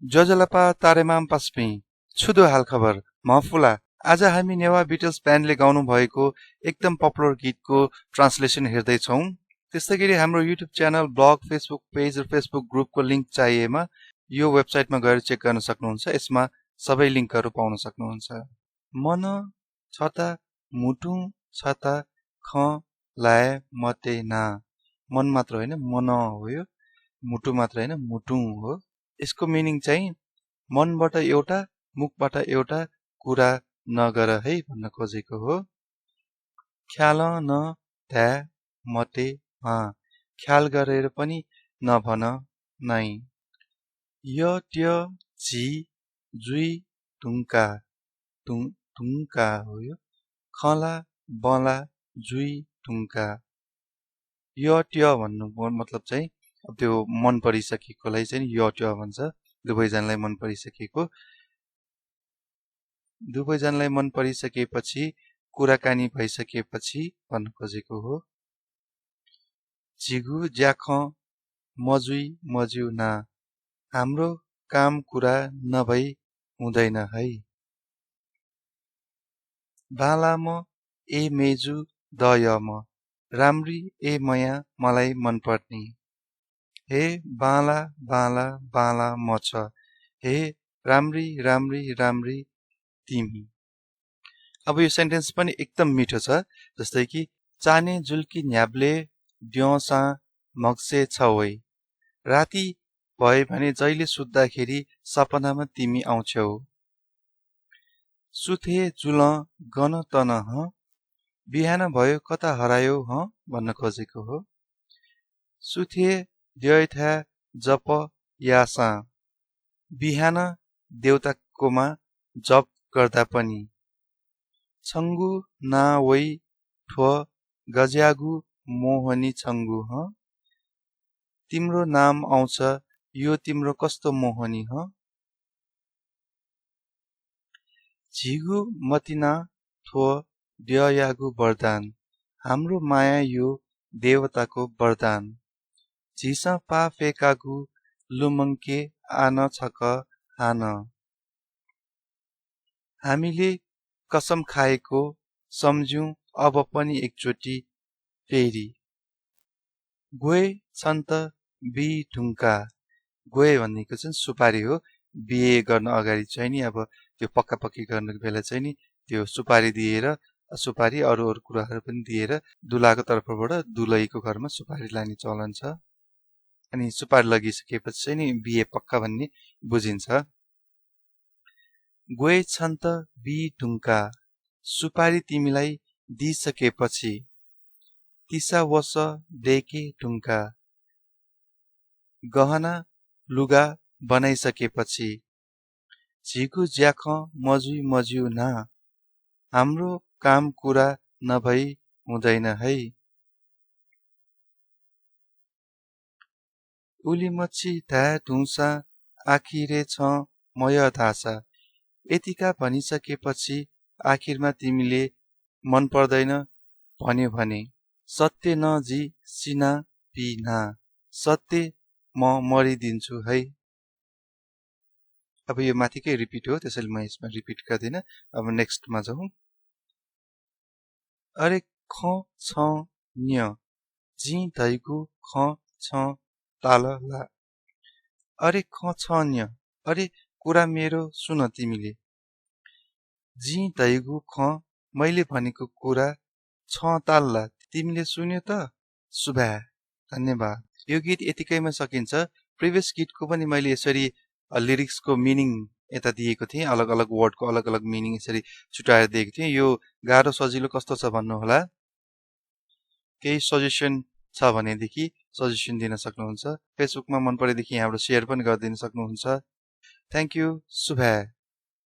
जजलपा तारेमाम पास्पी छुदो हाल खबर महफुला। आज हामी नेवा बिटल्स ब्यान्डले गाउनु भएको एकदम पपुलर गीतको ट्रान्सलेसन हेर्दैछौँ। त्यस्तै गरी हाम्रो YouTube channel, blog, Facebook page र फेसबुक ग्रुपको लिङ्क चाहिएमा यो वेबसाइटमा गएर चेक गर्न सक्नुहुन्छ। यसमा सबै लिङ्कहरू पाउन सक्नुहुन्छ। मन छता मुटु छता ख लाए मते ना। मन मात्र होइन, मन हो यो। मुटु मात्र होइन, मुटु हो। यसको मिनिङ चाहिँ मनबाट एउटा मुखबाट एउटा कुरा नगर है भन्न खोजेको हो। ख्याल न त्या मते मा, ख्याल गरेर पनि नभन नै। य ट्य झी जुई तुङका, तुङका हो यो। खला बला जुई तुङका। य ट्य भन्नु मतलब चाहिँ त्यो मन परिसकेकोलाई चाहिँ य ट्य भन्छ। दुवैजनालाई मन परिसकेको, दुवैजनालाई मन परिसकेपछि कुराकानी भइसकेपछि भन्न खोजेको हो। झिगु ज्याख मजुई मज्यु ना, हाम्रो काम कुरा नभई हुँदैन है। बालाम ए मेजु दयम, राम्री ए मया मलाई मन पर्ने। हे बाला बाला बाला म छ, हे राम्री राम्री राम्री तिमी। अब यो सेन्टेन्स पनि एकदम मिठो छ। जस्तै कि चाने जुल्की न्याब्ले द्यौसा मग्से छवै, राति भए भने जहिले सुत्दाखेरि सपनामा तिमी आउँछौ। सुथे जुल गन तन ह, बिहान भयो कता हरायो ह भन्न खोजेको हो। सुथे द्यथा जप यासा, बिहान देउताकोमा जप गर्दा पनि। छङ्गु ना वै ठो गज्यागु मोहनी छङ्गु ह, तिम्रो नाम आउँछ यो तिम्रो कस्तो मोहनी ह। झिगु मतिना ठो द्ययागु वरदान, हाम्रो माया यो देवताको वरदान। झिस पा फेकागु लुमङ्के आन छक हान, हामीले कसम खाएको सम्झ्यौं अब पनि एकचोटि फेरि। गोए छन्त बी ढुङ्का, गोए भनेको चाहिँ सुपारी हो। बिहे गर्न अगाडि चाहिँ नि अब त्यो पक्का पक्की गर्नको बेला चाहिँ नि त्यो सुपारी दिएर, सुपारी अरू अरू कुराहरू पनि दिएर दुलाको तर्फबाट दुलहीको घरमा सुपारी लाने चलन छ। अनि सुपारी लगिसकेपछि चाहिँ नि बिहे पक्का भन्ने बुझिन्छ। गोए छन्त बी ढुङ्का, सुपारी तिमीलाई दिइसकेपछि। तिसा वस देके ढुङ्का, गहना लुगा बनाइसकेपछि। झिगु ज्याख मजुई मज्यु ना, हाम्रो काम कुरा नभई हुँदैन है। उली मच्छी धा ढुसा आखिरे छ मय धासा, यतिका भनिसकेपछि आखिरमा तिमीले मन पर्दैन भन्यो भने। सत्य न जी सिना पिना, सत्य म मरिदिन्छु है। अब यो माथिकै रिपिट हो, त्यसैले म यसमा रिपिट गर्दिन। अब नेक्स्टमा जाउँ। अरे ख छ न्य, जी धैगु ख छ ताल ला। अरे ख छ न्य, अरे कुरा मेरो सुन तिमीले। जी धैगु ख, मैले भनेको कुरा छ ताल्ला, तिमीले सुन्यो त। शुभा, धन्यवाद। यो गीत यतिकैमा सकिन्छ। प्रिभियस गीतको पनि मैले यसरी लिरिक्सको मिनिङ यता दिएको थिएँ, अलग अलग वर्डको अलग अलग मिनिङ यसरी छुटाएर दिएको थिएँ। यो गाह्रो सजिलो कस्तो छ भन्नुहोला। केही सजेसन छ भनेदेखि सजेसन दिन सक्नुहुन्छ। फेसबुकमा मन परेदेखि यहाँबाट सेयर पनि गरिदिन सक्नुहुन्छ। Thank you. शुभा।